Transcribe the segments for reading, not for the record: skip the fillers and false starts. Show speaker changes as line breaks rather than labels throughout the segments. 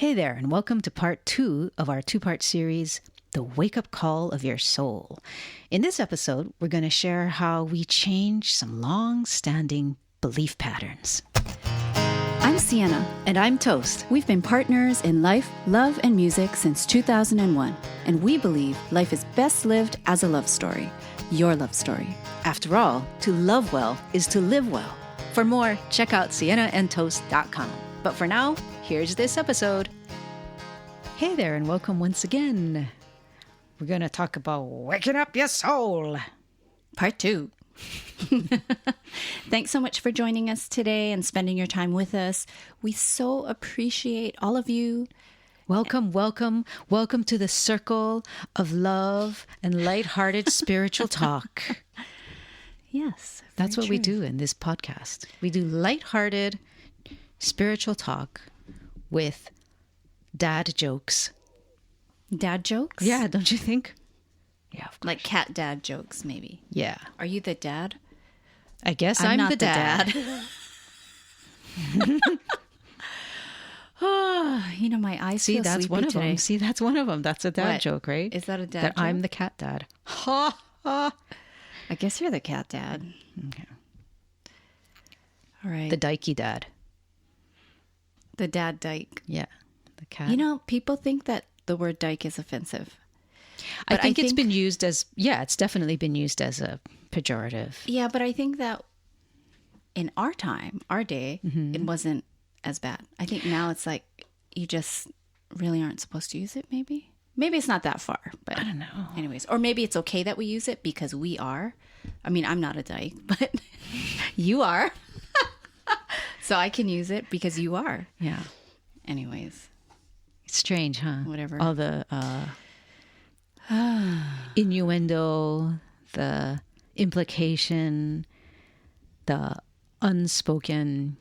Hey there, and welcome to part 2 of our 2-part series, The Wake-Up Call of Your Soul. In this episode, we're going to share how we change some long-standing belief patterns.
I'm Siena.
And I'm Toast.
We've been partners in life, love, and music since 2001, and we believe life is best lived as a love story, your love story.
After all, to love well is to live well. For more, check out sienaandtoast.com. But for now, here's this episode. Hey there, and welcome once again. We're going to talk about waking up your soul.
Part 2. Thanks so much for joining us today and spending your time with us. We so appreciate all of you.
Welcome, welcome, welcome to the circle of love and lighthearted spiritual talk.
Yes.
That's what
true.
we do in this podcast. We do lighthearted spiritual talk with dad jokes.
Dad jokes?
Yeah, don't you think? Yeah, of course.
Like cat dad jokes, maybe.
Yeah.
Are you the dad?
I guess I'm
not
the dad.
Oh, my eyes
See,
feel
that's
sleepy
one of
today.
them. See, that's one of them. That's a dad
What?
joke, right?
Is that a dad
That
joke?
I'm the cat dad. Ha ha.
I guess you're the cat dad.
Okay.
All right.
The dykey dad.
The dad dyke.
Yeah. The cat.
People think that the word dyke is offensive.
I
But
think it's been used as, it's definitely been used as a pejorative.
Yeah, but I think that in our time, our day, it wasn't as bad. I think now it's like you just really aren't supposed to use it, maybe. Maybe it's not that far, but
I don't know.
Anyways, or maybe it's okay that we use it because we are. I mean, I'm not a dyke, but you are. So I can use it because you are.
Yeah.
Anyways.
It's strange, huh?
Whatever.
All the innuendo, the implication, the unspoken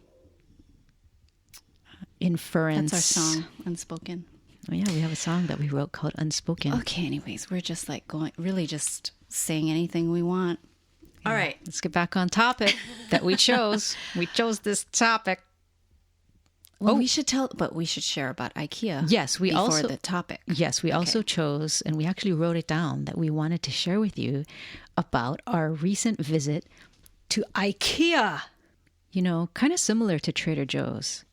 inference.
That's our song, Unspoken.
Oh, yeah, we have a song that we wrote called Unspoken.
Okay, anyways, we're just like really just saying anything we want. All right.
Let's get back on topic that we chose. We chose this topic.
Well, we should share about IKEA.
Yes, we
before
also
the topic.
Yes, we also chose, and we actually wrote it down, that we wanted to share with you about our recent visit to IKEA. Kind of similar to Trader Joe's.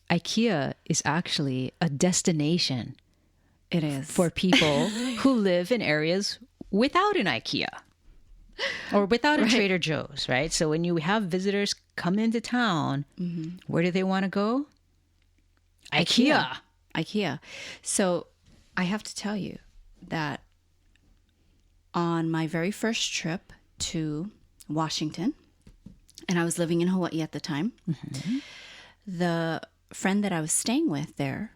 IKEA is actually a destination.
It is.
For people who live in areas without an IKEA or without a Trader Joe's, right? So when you have visitors come into town, where do they want to go?
IKEA. So I have to tell you that on my very first trip to Washington, and I was living in Hawaii at the time, the friend that I was staying with there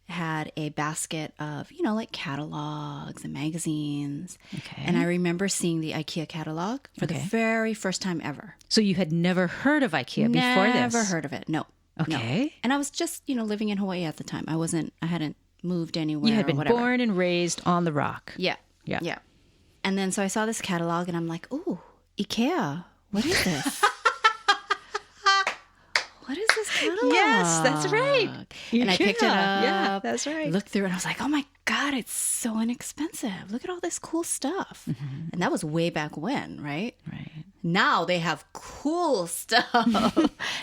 had a basket of, like catalogs and magazines.
Okay.
And I remember seeing the IKEA catalog for the very first time ever.
So you had never heard of IKEA before this?
Never heard of it. No.
Okay.
No. And I was just, living in Hawaii at the time. I hadn't moved anywhere.
You had been
or whatever.
born and raised on the rock.
Yeah.
Yeah.
Yeah. And then so I saw this catalog and I'm like, ooh, IKEA. What is this? What is this catalog?
Yes, that's right.
And I picked it up.
Yeah, that's right.
Looked through it and I was like, oh my God, it's so inexpensive. Look at all this cool stuff. And that was way back when, right?
Right.
Now they have cool stuff.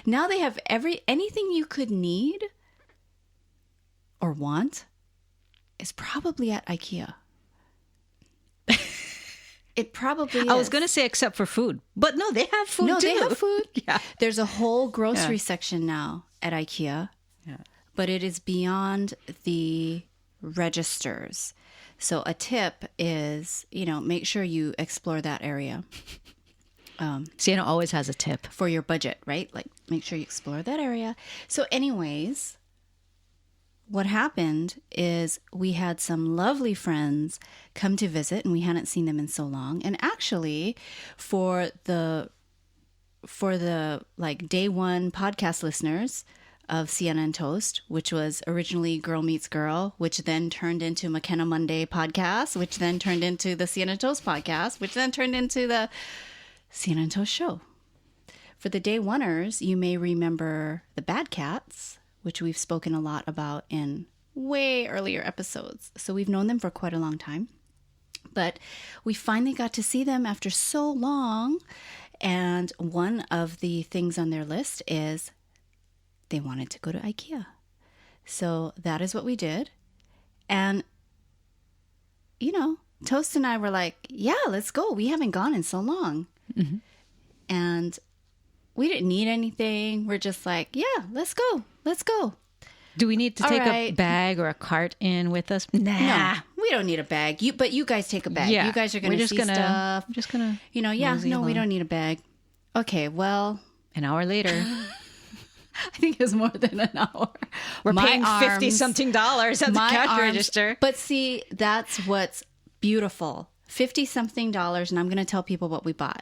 Now they have anything you could need or want is probably at IKEA. It probably is.
I was going to say except for food, but no, they have food too.
No, they have food.
Yeah.
There's a whole grocery section now at IKEA, but it is beyond the registers. So a tip is, make sure you explore that area.
Siena always has a tip.
For your budget, right? Like, make sure you explore that area. So anyways, what happened is we had some lovely friends come to visit and we hadn't seen them in so long. And actually for the like day one podcast listeners of Siena and Toast, which was originally Girl Meets Girl, which then turned into McKenna Monday podcast, which then turned into the Siena and Toast podcast, which then turned into the Siena and Toast show. For the day oneers, you may remember the Bad Cats, which we've spoken a lot about in way earlier episodes. So we've known them for quite a long time. But we finally got to see them after so long. And one of the things on their list is they wanted to go to IKEA. So that is what we did. And, you know, Toast and I were like, yeah, let's go. We haven't gone in so long. Mm-hmm. And we didn't need anything. We're just like, yeah, let's go. Let's go.
Do we need to take a bag or a cart in with us? Nah.
No, we don't need a bag. You guys take a bag. Yeah. You guys are going to see stuff.
I'm just going to,
we don't need a bag. Okay, well.
An hour later.
I think it was more than an hour.
We're paying $50-something at the cash register.
But see, that's what's beautiful. $50-something, and I'm going to tell people what we bought.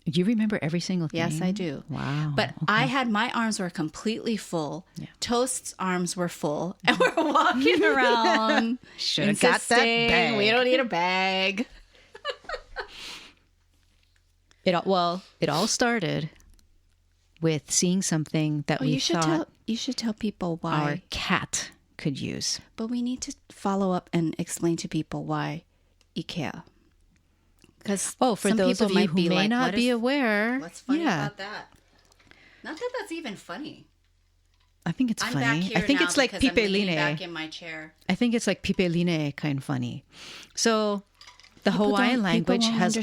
Do you remember every single thing?
Yes, I do.
Wow.
But my arms were completely full. Yeah. Toast's arms were full. And we're walking around.
Should have got that bag.
We don't need a bag.
It all started with seeing something that we thought
you should tell people why
our cat could use.
But we need to follow up and explain to people why IKEA. Because
for those of you who may not be aware,
what's funny about that? Not that that's even funny.
I think it's funny. I think it's like pipeline.
Back in my chair.
I think it's like pipeline kind of funny. So the Hawaiian language has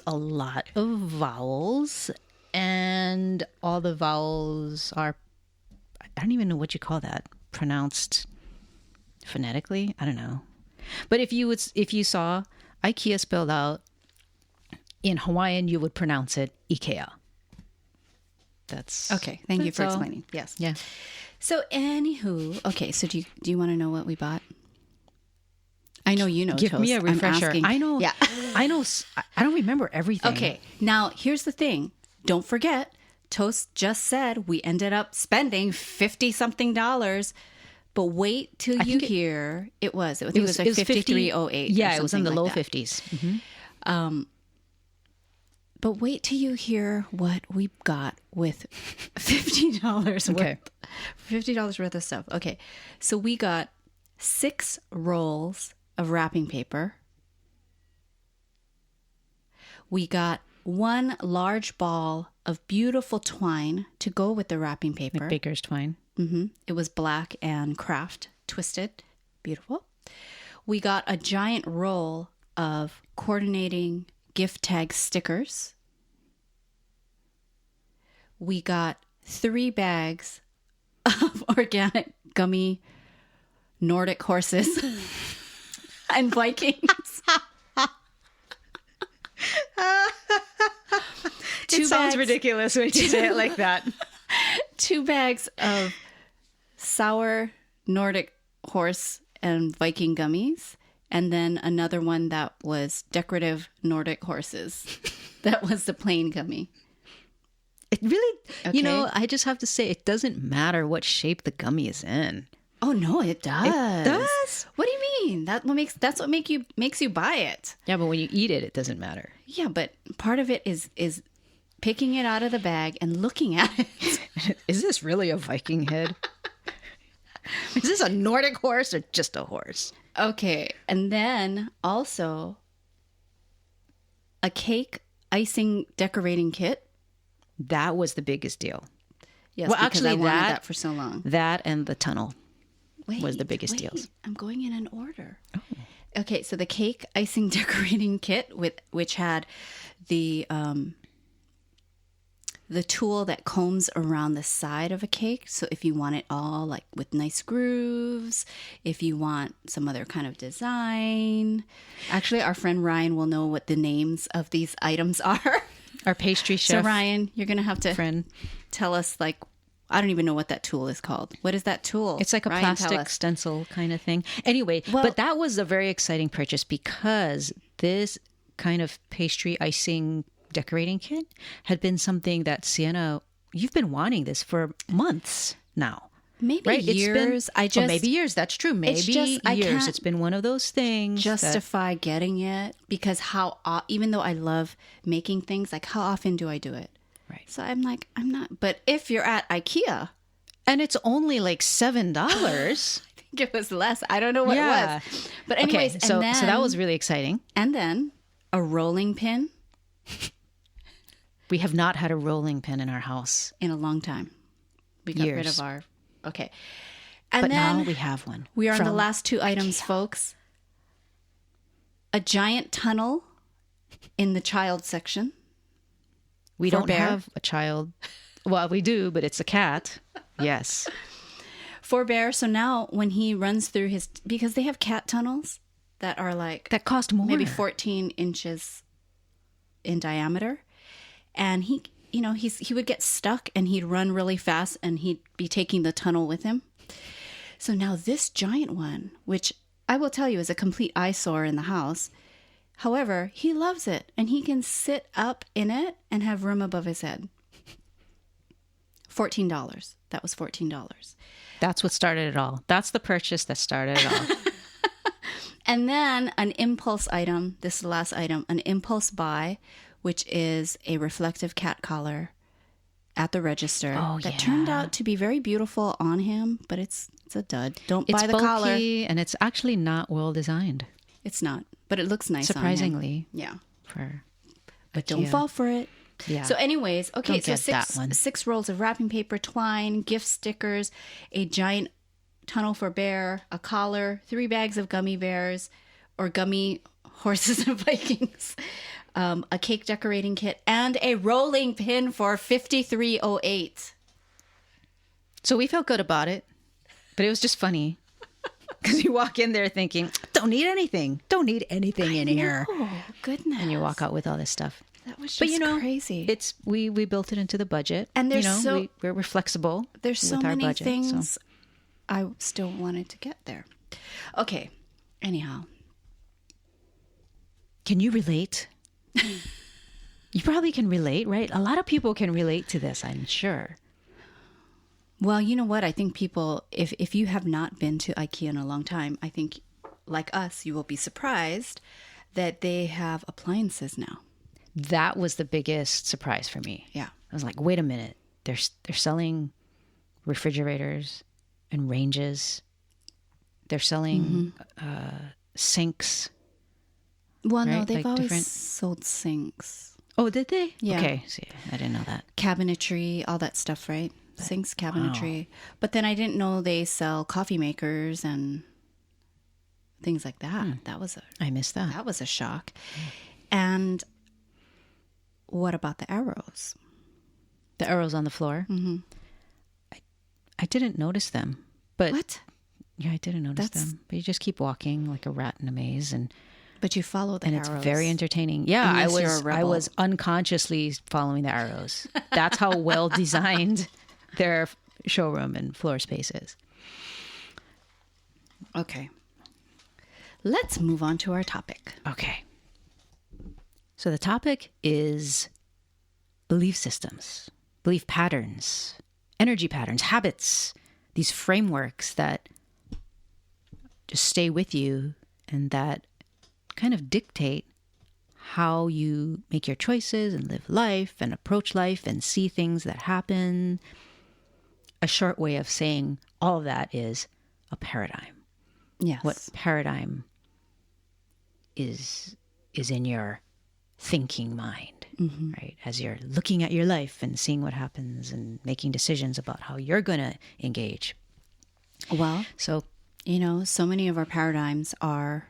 a lot of vowels, and all the vowels are, I don't even know what you call that, pronounced phonetically. I don't know. But if you saw IKEA spelled out in Hawaiian, you would pronounce it IKEA. That's
okay. Thank you for explaining. Yes.
Yeah.
So anywho, okay. So do you want to know what we bought? I know you know.
Give
Toast.
me a refresher. I know.
Yeah.
I know. I don't remember everything.
Okay. Now here's the thing. Don't forget, Toast just said we ended up spending $50-something. But wait till you hear it was like 5308.
Yeah, it was in the low 50s. Mm-hmm.
But wait till you hear what we got with $50
okay.
$50 worth of stuff. Okay. So we got 6 rolls of wrapping paper. We got 1 large ball of beautiful twine to go with the wrapping paper.
Like baker's twine.
Mm-hmm. It was black and craft twisted. Beautiful. We got a giant roll of coordinating gift tag stickers. We got 3 bags of organic gummy Nordic horses and Vikings.
It sounds ridiculous when you say it like that.
2 bags of sour Nordic horse and Viking gummies, and then another one that was decorative Nordic horses. That was the plain gummy.
It really, okay. I just have to say, it doesn't matter what shape the gummy is in.
Oh no, it does.
It does.
What do you mean? That's what makes you buy it.
Yeah, but when you eat it, it doesn't matter.
Yeah, but part of it is picking it out of the bag and looking at it.
Is this really a Viking head? Is this a Nordic horse or just a horse?
Okay, and then also a cake icing decorating kit.
That was the biggest deal.
Yes, well, because I wanted that for so long.
That and the tunnel was the biggest deals.
I'm going in an order. Oh. Okay, so the cake icing decorating kit which had the tool that combs around the side of a cake. So if you want it all like with nice grooves, if you want some other kind of design. Actually, our friend Ryan will know what the names of these items are.
Our pastry chef.
So Ryan, you're going to have to tell us, like, I don't even know what that tool is called. What is that tool?
It's like a plastic stencil kind of thing. Anyway, but that was a very exciting purchase because this kind of pastry icing decorating kit had been something that Siena, you've been wanting this for months now.
Maybe years.
Maybe years. That's true. Maybe years. It's been one of those things.
Justify getting it because even though I love making things, like how often do I do it?
Right.
So I'm like, I'm not. But if you're at IKEA,
And it's only like $7.
I think it was less. I don't know what
Yeah.
it was. But anyways,
Okay, so
and then,
so that was really exciting.
and then a rolling pin
We have not had a rolling pin in our house,
in a long time. We got rid
Years.
of our, okay. And
but
then
now we have one.
we are on the
from
last two items,
IKEA.
folks. A giant tunnel in the child section.
We
for
don't
Bear.
have a child. Well, we do, but it's a cat. Yes.
For Bear. So now when he runs through his, because they have cat tunnels that are like
That cost more.
maybe 14 inches in diameter. And he, you know, he would get stuck and he'd run really fast and he'd be taking the tunnel with him. So now this giant one, which I will tell you is a complete eyesore in the house. However, he loves it and he can sit up in it and have room above his head. $14. That was $14.
That's what started it all. That's the purchase that started it all.
And then an impulse item, this is the last item, an impulse buy, which is a reflective cat collar at the register
Oh,
that
yeah.
turned out to be very beautiful on him, but it's a dud. Don't
It's
buy the
bulky
collar.
and it's actually not well designed.
It's not, but it looks nice
Surprisingly,
on him. Yeah.
for
But don't
IKEA.
fall for it.
Yeah.
So anyways, okay,
Don't
so
get that one.
six rolls of wrapping paper, twine, gift stickers, a giant tunnel for Bear, a collar, 3 bags of gummy bears or gummy horses and Vikings, a cake decorating kit, and a rolling pin for $53.08.
So we felt good about it, but it was just funny because you walk in there thinking, don't need anything. Don't need anything in here.
Oh, goodness.
And you walk out with all this stuff.
That was just
But you know,
crazy.
it's we built it into the budget.
And there's
you know,
so-
we're flexible.
There's so
with our
many
budget,
things
so.
I still wanted to get there. Okay. Anyhow.
Can you relate? You probably can relate, right? A lot of people can relate to this, I'm sure.
Well, you know what? I think people, if you have not been to IKEA in a long time, I think, like us, you will be surprised that they have appliances now.
That was the biggest surprise for me.
Yeah.
I was like, wait a minute. They're selling refrigerators and ranges. They're selling sinks.
Well, no,
Right,
they've
like
always
different-
sold sinks,
Oh, did they?
Yeah.
Okay. See, I didn't know that.
cabinetry, all that stuff, right? Sinks, cabinetry. But then I didn't know they sell coffee makers and things like that.
I missed that.
That was a shock. And what about the arrows?
The arrows on the floor. Mm-hmm. I didn't notice them, but
What?
yeah, I didn't notice
That's-
them. But you just keep walking like a rat in a maze, and
But you follow the
it's
arrows.
very entertaining. Yeah,
Unless you're a
I
rebel.
was unconsciously following the arrows. That's how well designed their showroom and floor space is.
Okay. Let's move on to our topic.
Okay. So the topic is belief systems, belief patterns, energy patterns, habits, these frameworks that just stay with you and that kind of dictate how you make your choices and live life and approach life and see things that happen. A short way of saying all of that is a paradigm.
Yes.
What paradigm is in your thinking mind, right? As you're looking at your life and seeing what happens and making decisions about how you're going to engage.
Well,
So,
you know, so many of our paradigms are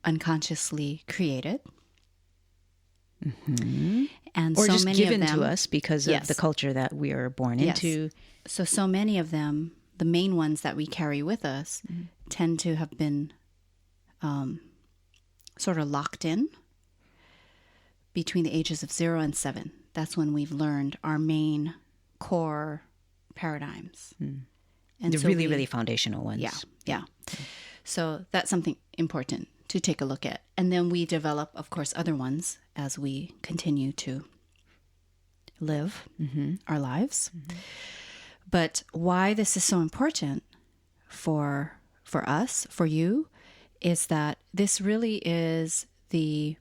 unconsciously created. And
or
so
just
many
given
of them,
to us because of
Yes.
the culture that we are born
Yes.
into.
So many of them, the main ones that we carry with us, tend to have been sort of locked in between the ages of 0 and 7. That's when we've learned our main core paradigms. And
The
so
really,
we-
really foundational ones.
Yeah. So that's something important to take a look at. And then we develop, of course, other ones as we continue to live our lives. But why this is so important for us, for you, is that this really is the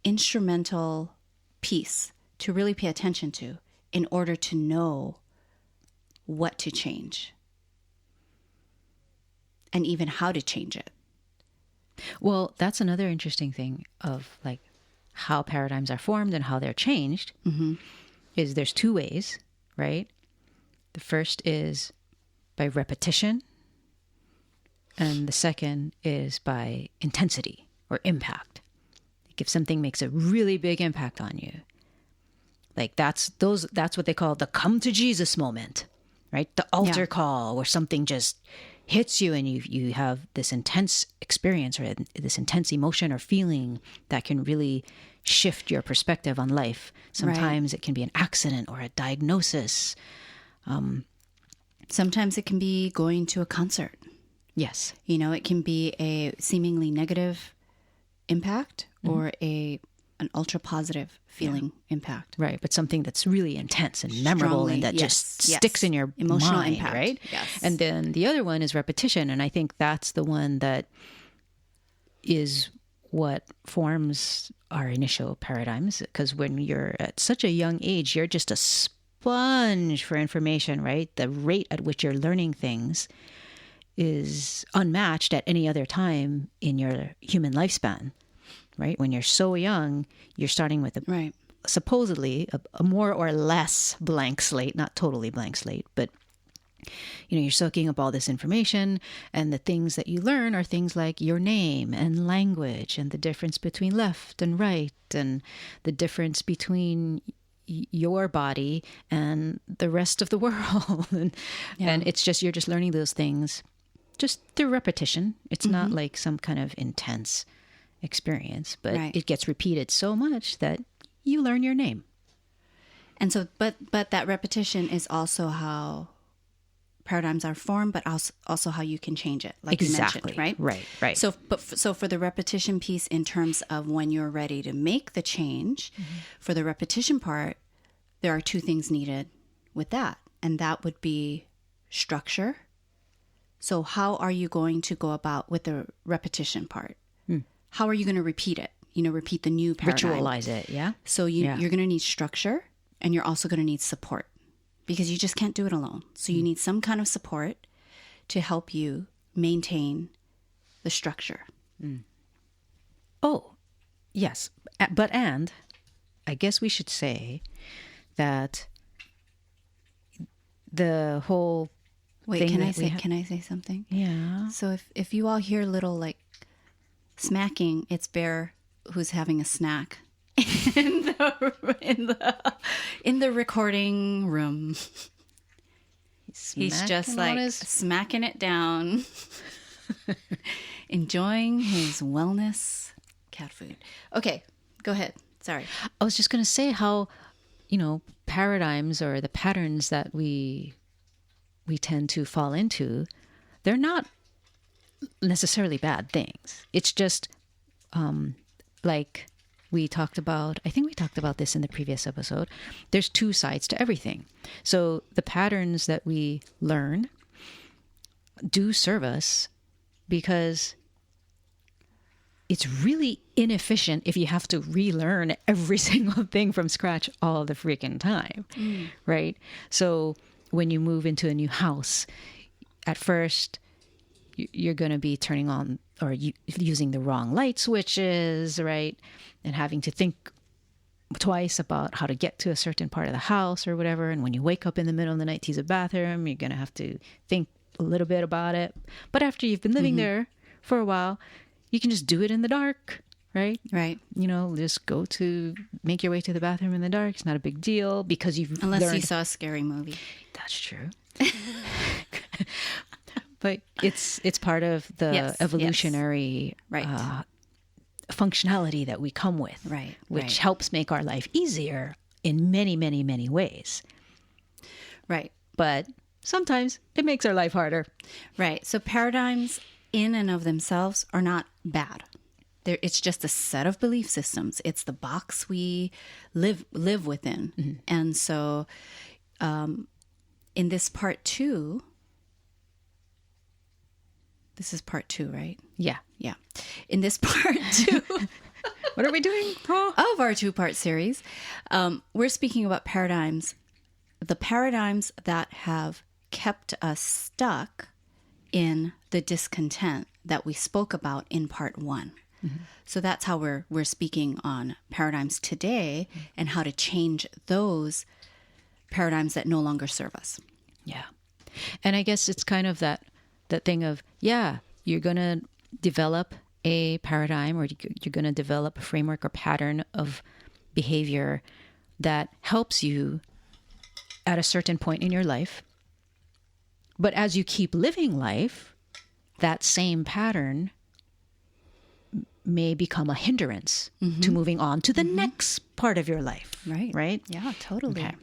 instrumental piece to really pay attention to in order to know what to change and even how to change it.
Well, that's another interesting thing of like how paradigms are formed and how they're changed. Is there's two ways, right? The first is by repetition, and the second is by intensity or impact. Like if something makes a really big impact on you, like that's what they call the come to Jesus moment, right? The altar call, where something just hits you and you have this intense experience or this intense emotion or feeling that can really shift your perspective on life. Sometimes it can be an accident or a diagnosis.
Sometimes it can be going to a concert.
Yes.
You know, it can be a seemingly negative impact or an ultra positive feeling impact.
Right, but something that's really intense and memorable and that just sticks in your
emotional
mind,
impact,
right?
Yes.
And then the other one is repetition, and I think that's the one that is what forms our initial paradigms, because when you're at such a young age, you're just a sponge for information, right? The rate at which you're learning things is unmatched at any other time in your human lifespan, right? When you're so young, you're starting with supposedly a more or less blank slate, not totally blank slate, but you're soaking up all this information, and the things that you learn are things like your name and language and the difference between left and right and the difference between your body and the rest of the world. And it's just, you're just learning those things just through repetition. It's not like some kind of intense experience, but it gets repeated so much that you learn your name.
And so, but that repetition is also how paradigms are formed, but also how you can change it, like you mentioned, right?
Right.
So for the repetition piece, in terms of when you're ready to make the change, for the repetition part, there are two things needed with that, and that would be structure. So how are you going to go about with the repetition part? How are you going to repeat it? Repeat the new paradigm.
Ritualize it, yeah?
So you're going to need structure, and you're also going to need support, because you just can't do it alone. So you need some kind of support to help you maintain the structure.
Oh, yes. And I guess we should say that the whole
Wait, can I say something?
Yeah.
So if you all hear little like smacking, it's Bear who's having a snack in the recording room. He's just like smacking it down, enjoying his wellness cat food. Okay, go ahead. Sorry.
I was just going to say how, paradigms or the patterns that we tend to fall into, they're not necessarily bad things. It's just like we talked about, I think we talked about this in the previous episode, there's two sides to everything. So the patterns that we learn do serve us because it's really inefficient if you have to relearn every single thing from scratch all the freaking time, right? So when you move into a new house, at first you're going to be turning on or using the wrong light switches, right? And having to think twice about how to get to a certain part of the house or whatever. And when you wake up in the middle of the night to use a bathroom, you're going to have to think a little bit about it. But after you've been living there for a while, you can just do it in the dark, right?
Right.
Just make your way to the bathroom in the dark. It's not a big deal because
Unless you saw a scary movie.
That's true. But it's part of the evolutionary functionality that we come with, which helps make our life easier in many, many, many ways.
Right.
But sometimes it makes our life harder.
Right. So paradigms in and of themselves are not bad. It's just a set of belief systems. It's the box we live within. And so in this part 2, this is part 2, right?
Yeah.
Yeah. In this part 2
what are we doing
of our 2-part series, we're speaking about paradigms, the paradigms that have kept us stuck in the discontent that we spoke about in part 1. So that's how we're speaking on paradigms today and how to change those paradigms that no longer serve us.
Yeah. And I guess it's kind of that thing of, you're going to develop a paradigm, or you're going to develop a framework or pattern of behavior that helps you at a certain point in your life. But as you keep living life, that same pattern may become a hindrance to moving on to the next part of your life.
Right.
Right?
Yeah, totally.
Okay.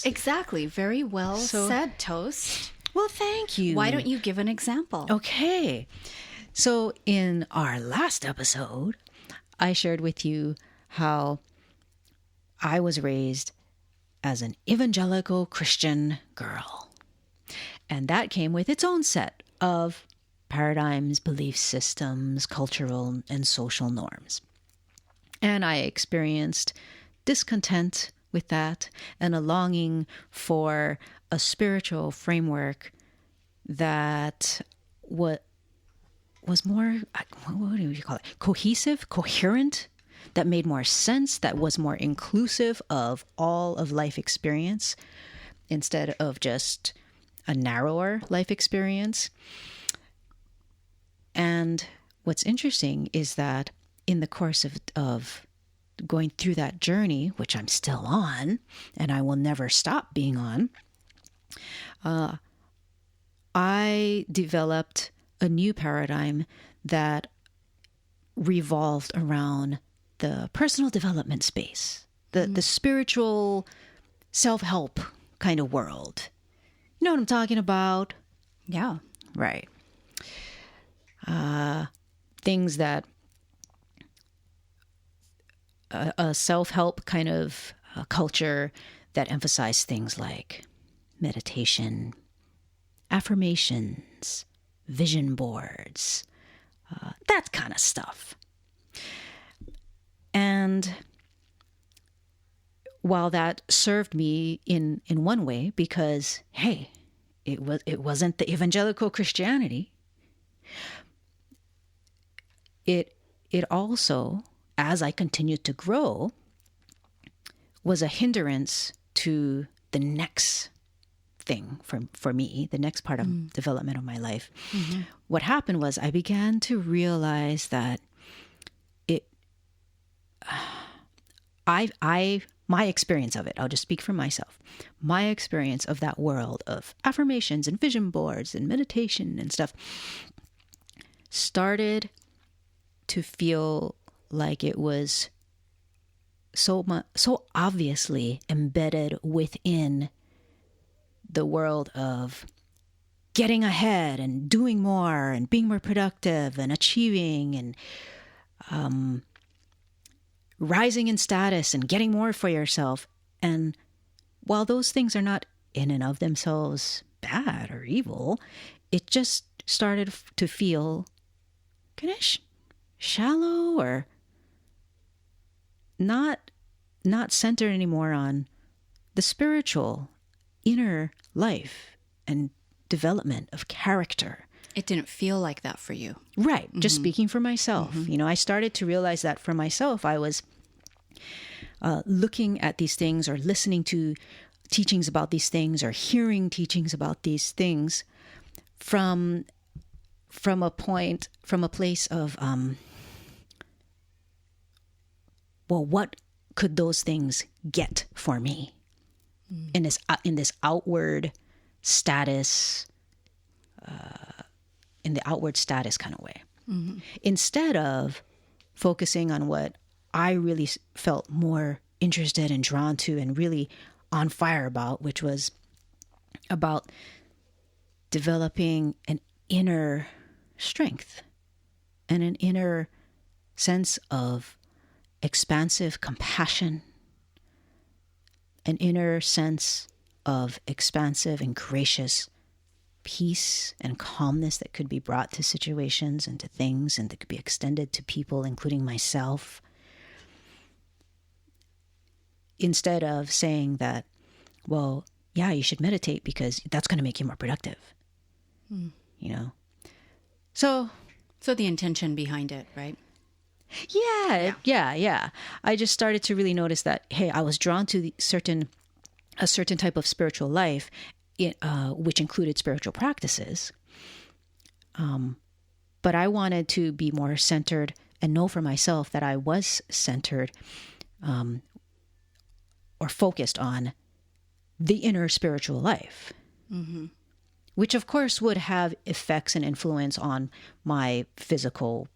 Exactly. Very well said, Toast.
Well, thank you.
Why don't you give an example?
Okay. So in our last episode, I shared with you how I was raised as an evangelical Christian girl. And that came with its own set of paradigms, belief systems, cultural and social norms. And I experienced discontent with that and a longing for a spiritual framework that was more, what do you call it? Cohesive, coherent, that made more sense, that was more inclusive of all of life experience instead of just a narrower life experience. And what's interesting is that in the course of going through that journey, which I'm still on, and I will never stop being on, I developed a new paradigm that revolved around the personal development space, the spiritual self-help kind of world. You know what I'm talking about?
Yeah.
Right. Things that a self-help kind of culture that emphasize things like meditation, affirmations, vision boards, that kind of stuff. And while that served me in one way, because hey, it wasn't the evangelical Christianity. It also, as I continued to grow, was a hindrance to the next thing for me, the next part of development of my life. What happened was I began to realize that my experience of it, I'll just speak for myself, my experience of that world of affirmations and vision boards and meditation and stuff started to feel like it was so obviously embedded within the world of getting ahead and doing more and being more productive and achieving and rising in status and getting more for yourself. And while those things are not in and of themselves bad or evil, it just started to feel kind of shallow or not centered anymore on the spiritual inner life and development of character.
It didn't feel like that for you.
Right. Just speaking for myself. You know, I started to realize that for myself. I was looking at these things or listening to teachings about these things or hearing teachings about these things from a place of, well, what could those things get for me in this outward status, in the outward status kind of way, instead of focusing on what I really felt more interested and drawn to and really on fire about, which was about developing an inner strength and an inner sense of expansive compassion, an inner sense of expansive and gracious peace and calmness that could be brought to situations and to things and that could be extended to people, including myself. Instead of saying that, well, yeah, you should meditate because that's going to make you more productive. You know? So
the intention behind it, right?
yeah. I just started to really notice that, hey, I was drawn to a certain type of spiritual life, which included spiritual practices. But I wanted to be more centered and know for myself that I was centered or focused on the inner spiritual life, which of course would have effects and influence on my physical,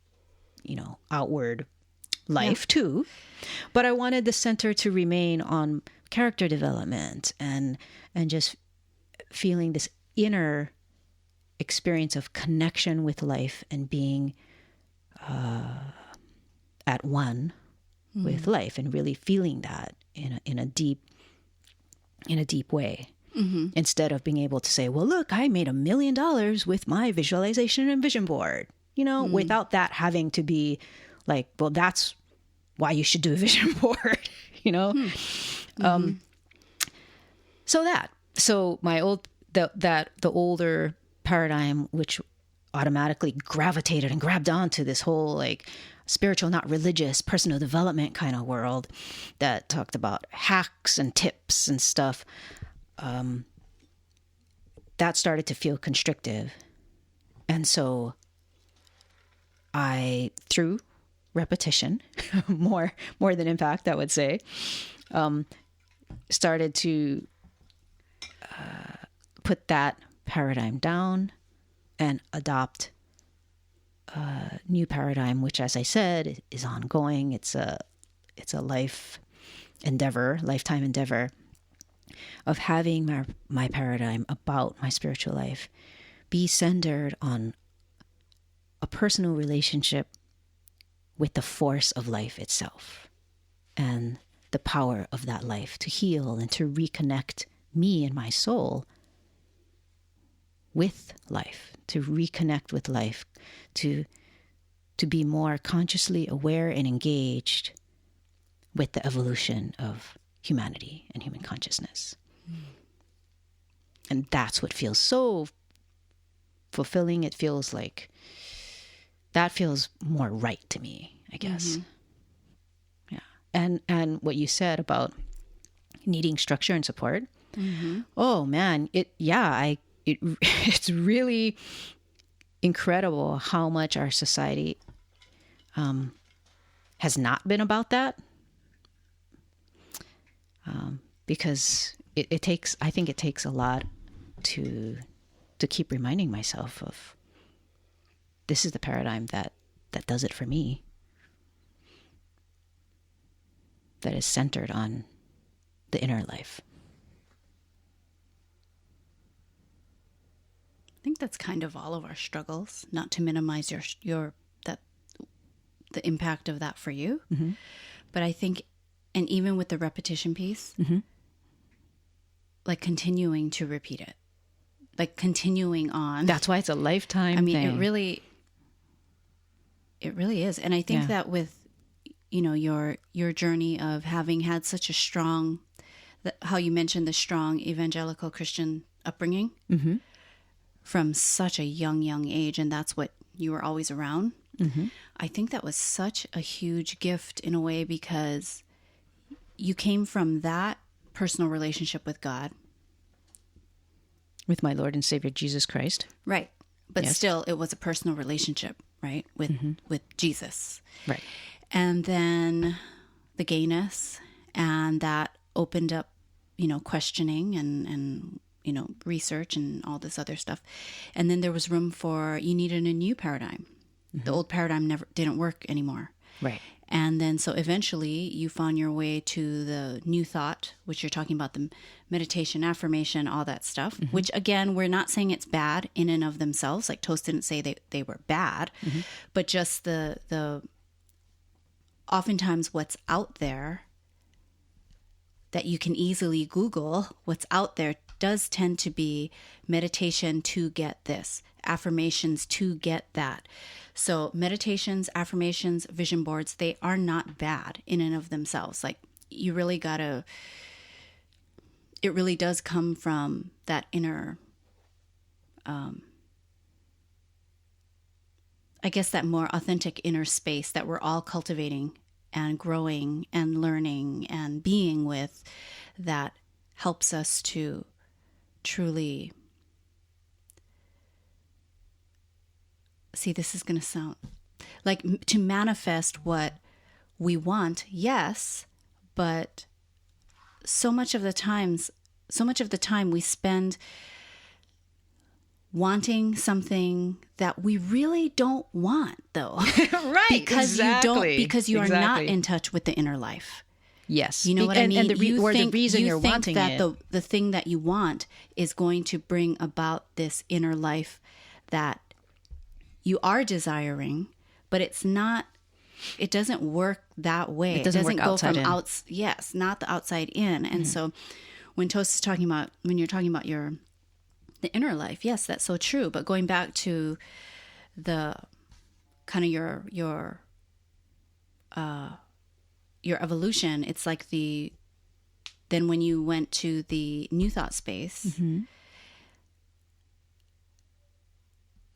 outward life too. But I wanted the center to remain on character development and just feeling this inner experience of connection with life and being at one with life, and really feeling that in a deep way. Instead of being able to say, well, look, I made $1 million with my visualization and vision board, without that having to be like, well, that's why you should do a vision board, So the older paradigm, which automatically gravitated and grabbed onto this whole like spiritual, not religious, personal development kind of world that talked about hacks and tips and stuff, that started to feel constrictive. And so I, through repetition, more than impact, I would say, started to put that paradigm down and adopt a new paradigm, which, as I said, is ongoing. It's a lifetime endeavor of having my paradigm about my spiritual life be centered on a personal relationship with the force of life itself and the power of that life to heal and to reconnect me and my soul with life, to reconnect with life, to be more consciously aware and engaged with the evolution of humanity and human consciousness. And that's what feels so fulfilling. It feels like that feels more right to me, I guess. Yeah. And what you said about needing structure and support. Oh man, it's really incredible how much our society has not been about that. Because I think it takes a lot to keep reminding myself of this is the paradigm that does it for me, that is centered on the inner life.
I think that's kind of all of our struggles, not to minimize the impact of that for you. But I think, and even with the repetition piece, like continuing to repeat it, like continuing on.
That's why it's a lifetime thing.
It really is. And I think that with, your journey of having had such a strong, how you mentioned the strong evangelical Christian upbringing from such a young age, and that's what you were always around. I think that was such a huge gift in a way, because you came from that personal relationship with God.
With my Lord and Savior, Jesus Christ.
Right. But still, it was a personal relationship, right? With Jesus.
Right.
And then the gayness, and that opened up, questioning and research and all this other stuff. And then there was room for, you needed a new paradigm. The old paradigm didn't work anymore.
Right.
And then so eventually you found your way to the new thought, which you're talking about, the meditation, affirmation, all that stuff, which again, we're not saying it's bad in and of themselves. Like Toast didn't say they were bad, but just the oftentimes what's out there that you can easily Google, what's out there does tend to be meditation to get this, affirmations to get that. So meditations, affirmations, vision boards, they are not bad in and of themselves. Like you really gotta, it really does come from that inner, I guess that more authentic inner space that we're all cultivating and growing and learning and being with, that helps us to truly see, this is going to sound like, to manifest what we want, yes, but so much of the time we spend wanting something that we really don't want, though.
Right.
Because you are not in touch with the inner life.
Yes.
You know what I mean?
And the reason you're wanting
that
it.
the thing that you want is going to bring about this inner life that you are desiring, but it doesn't work that way.
It doesn't work
go
outside
from
in.
Yes, not the outside in. And so when Toast is talking about, when you're talking about the inner life, yes, that's so true. But going back to the kind of your evolution, it's like then when you went to the new thought space,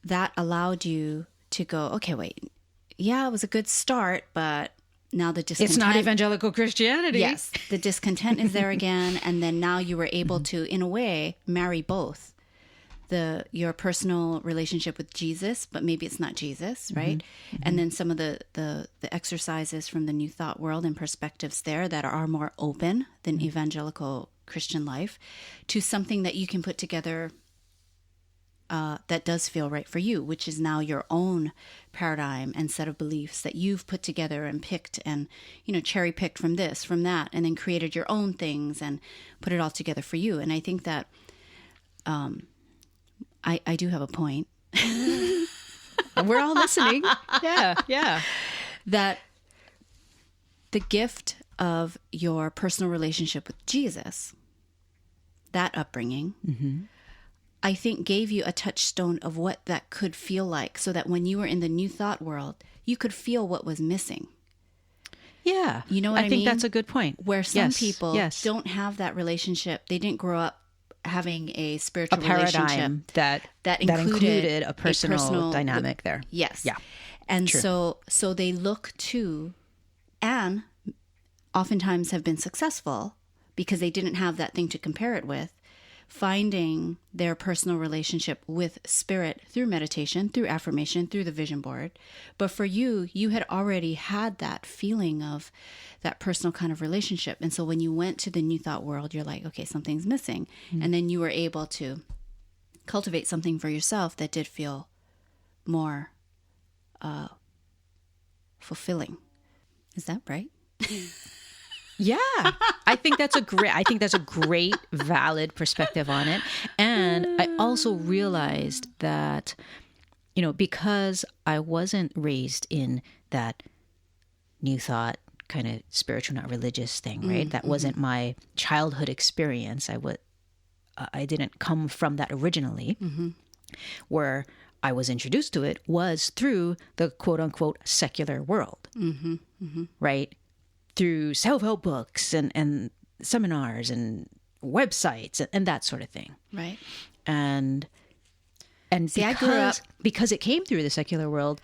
that allowed you to go, okay, wait, yeah, it was a good start, but now the discontent.
It's not evangelical Christianity.
Yes, the discontent is there again. And then now you were able to, in a way, marry both your personal relationship with Jesus, but maybe it's not Jesus, right? And then some of the exercises from the new thought world and perspectives there that are more open than evangelical Christian life, to something that you can put together that does feel right for you, which is now your own paradigm and set of beliefs that you've put together and picked and, cherry picked from this, from that, and then created your own things and put it all together for you. And I think that I do have a point.
We're all listening. Yeah.
That the gift of your personal relationship with Jesus, that upbringing, I think gave you a touchstone of what that could feel like, so that when you were in the new thought world, you could feel what was missing.
Yeah.
You know what I mean?
think that's a good point.
Where some people don't have that relationship. They didn't grow up having a spiritual
paradigm
relationship
that included a personal dynamic there.
Yes.
Yeah.
And
True.
so they look to, and oftentimes have been successful because they didn't have that thing to compare it with, finding their personal relationship with spirit through meditation, through affirmation, through the vision board. But for you, you had already had that feeling of that personal kind of relationship. And so when you went to the new thought world, you're like, okay, something's missing. And then you were able to cultivate something for yourself that did feel more fulfilling. Is that right?
Yeah, I think that's a great valid perspective on it. And I also realized that, because I wasn't raised in that new thought kind of spiritual, not religious thing, right? That wasn't my childhood experience. I didn't come from that originally. Where I was introduced to it was through the quote unquote secular world, right? Through self-help books and seminars and websites and that sort of thing.
Right.
And
See, I grew up
because it came through the secular world,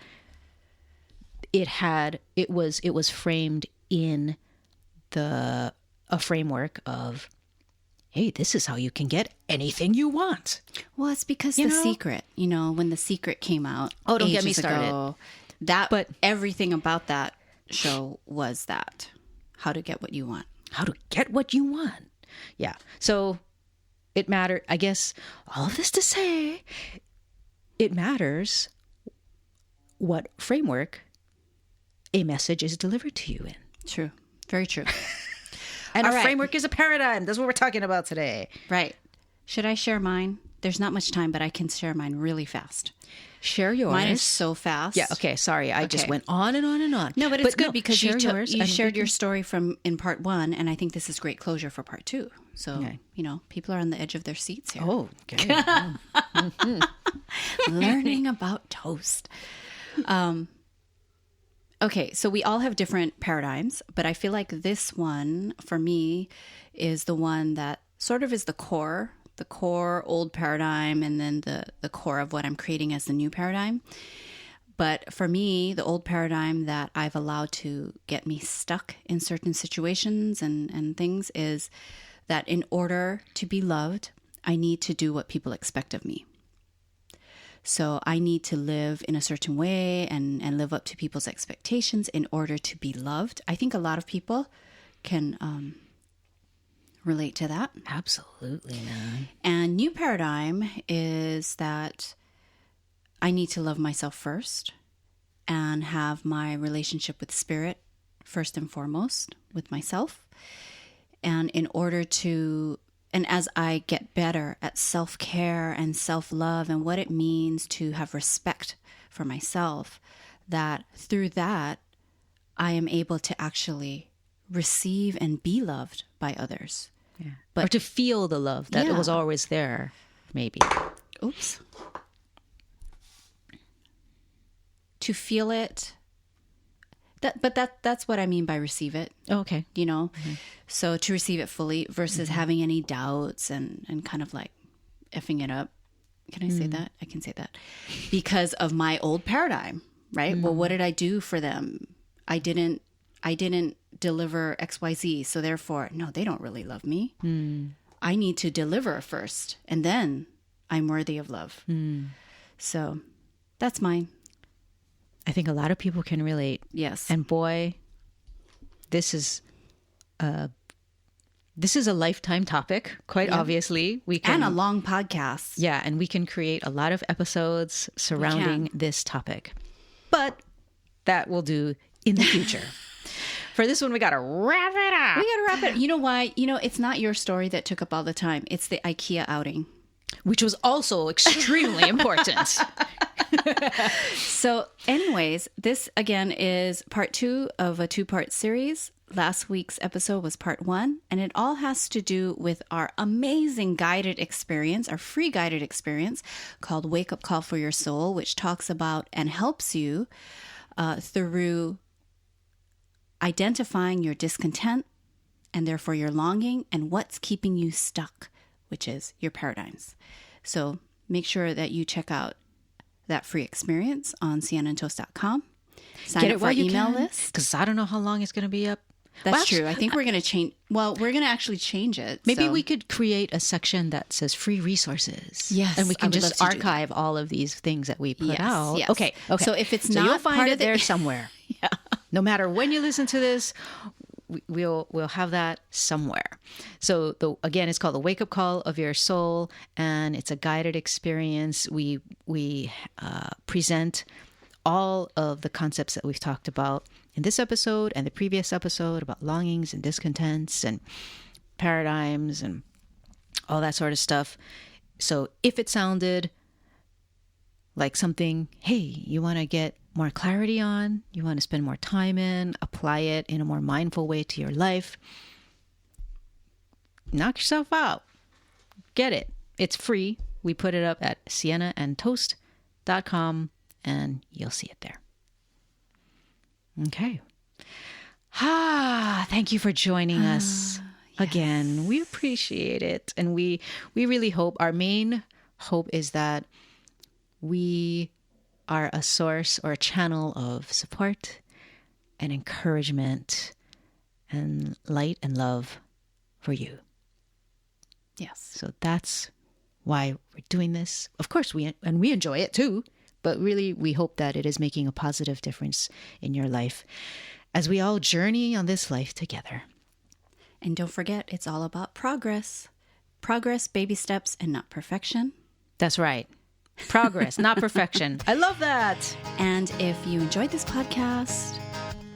it was framed in a framework of, hey, this is how you can get anything you want.
Well, it's because The Secret, when The Secret came out.
Oh, don't get me
ages
started.
Ago, but everything about that show was that. How to get what you want.
How to get what you want. Yeah. So it matters, I guess, all of this to say, it matters what framework a message is delivered to you in.
True. Very true.
And framework is a paradigm. That's what we're talking about today.
Right. Should I share mine? There's not much time, but I can share mine really fast.
Share yours.
Mine is so fast.
Yeah, okay, sorry. I just went on and on and on.
No, but it's good because you
yours
shared your story in part 1, and I think this is great closure for part 2. So, people are on the edge of their seats here.
Oh, okay.
Learning about toast. Okay, so we all have different paradigms, but I feel like this one, for me, is the one that sort of is the core old paradigm, and then the core of what I'm creating as the new paradigm. But for me, the old paradigm that I've allowed to get me stuck in certain situations and things is that in order to be loved, I need to do what people expect of me. So I need to live in a certain way and live up to people's expectations in order to be loved. I think a lot of people can relate to that.
Absolutely, man.
And new paradigm is that I need to love myself first and have my relationship with spirit first and foremost with myself. And in order to, and as I get better at self-care and self-love and what it means to have respect for myself, that through that, I am able to actually receive and be loved by others.
Yeah.
But,
or to feel the love that was always there, maybe.
Oops. To feel it. That's what I mean by receive it.
Oh, okay.
You know? Mm-hmm. So to receive it fully versus having any doubts and kind of like effing it up. Can I say that? I can say that. Because of my old paradigm, right? Well, what did I do for them? I didn't deliver XYZ. So therefore, no, they don't really love me. I need to deliver first, and then I'm worthy of love. So that's mine.
I think a lot of people can relate.
Yes.
And boy, this is a lifetime topic, quite obviously.
And a long podcast.
Yeah, and we can create a lot of episodes surrounding this topic. But that we'll do in the future. For this one, we got to wrap it up.
We got to wrap it. You know why? You know, it's not your story that took up all the time. It's the IKEA outing.
Which was also extremely important.
So anyways, this again is part 2 of a 2-part series. Last week's episode was part 1, and it all has to do with our amazing guided experience, our free guided experience called Wake Up Call for Your Soul, which talks about and helps you through identifying your discontent and therefore your longing and what's keeping you stuck, which is your paradigms. So make sure that you check out that free experience on SienaandToast.com. Sign up for our email list.
Because I don't know how long it's going to be up.
That's true. I think we're going to change. Well, we're going to actually change it.
Maybe we could create a section that says free resources.
Yes.
And we can just archive all of these things that we put out.
Yes.
Okay.
So if it's not
you'll find
part
it
of
there somewhere.
Yeah.
No matter when you listen to this, we'll have that somewhere. So again, it's called the Wake Up Call of Your Soul, and it's a guided experience. We present all of the concepts that we've talked about in this episode and the previous episode about longings and discontents and paradigms and all that sort of stuff. So if it sounded like something, hey, you want to get more clarity on, you want to spend more time in, apply it in a more mindful way to your life, knock yourself out. Get it. It's free. We put it up at SienaandToast.com and you'll see it there. Okay. Thank you for joining us again. We appreciate it. And we really hope, our main hope is that we are a source or a channel of support and encouragement and light and love for you.
Yes.
So that's why we're doing this. Of course, we enjoy it too, but really we hope that it is making a positive difference in your life as we all journey on this life together.
And don't forget, it's all about progress. Progress, baby steps, and not perfection.
That's right. Progress, not perfection. I love that.
And if you enjoyed this podcast,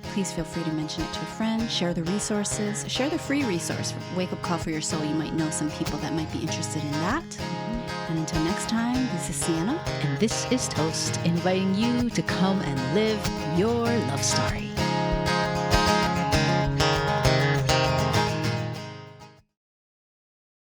please feel free to mention it to a friend. Share the resources. Share the free resource, Wake Up Call for Your Soul. You might know some people that might be interested in that. And until next time, this is Siena.
And this is Toast, inviting you to come and live your love story.